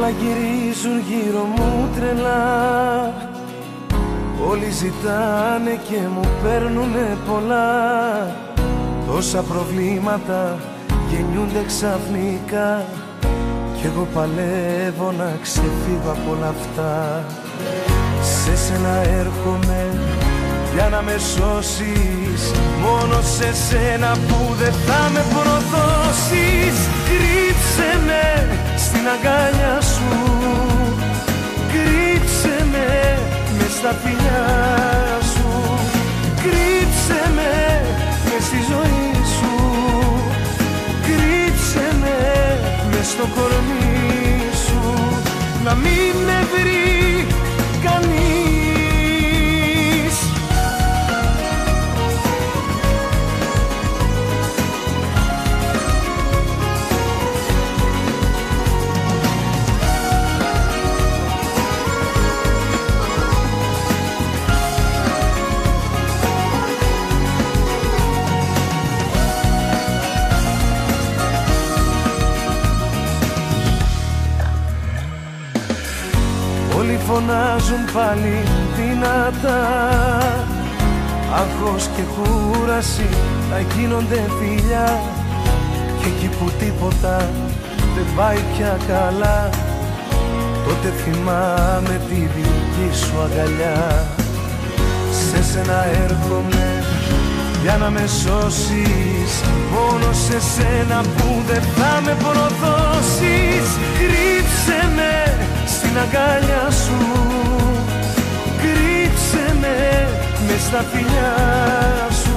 Όλα γυρίζουν γύρω μου τρελά. Όλοι ζητάνε και μου παίρνουνε πολλά. Τόσα προβλήματα γεννιούνται ξαφνικά κι εγώ παλεύω να ξεφύγω από όλα αυτά. Σε σένα έρχομαι για να με σώσεις, μόνο σε σένα που δεν θα με προδώσεις. Κρύψε με στην αγκάλια σου, κρύψε με μες στα φιλιά σου, κρύψε με μες στη ζωή σου, κρύψε με μες στο κορμί σου, να μην με βρει κανείς. Όλοι φωνάζουν πάλι δυνατά, άγχος και κούραση θα γίνονται φιλιά. Και εκεί που τίποτα δεν πάει πια καλά, τότε θυμάμαι τη δική σου αγκαλιά. Σε σένα έρχομαι για να με σώσεις, μόνο σε σένα που δεν θα με προδώσεις. Κρύψε με στην αγκάλια σου, κρύψε με μες στα φιλιά σου,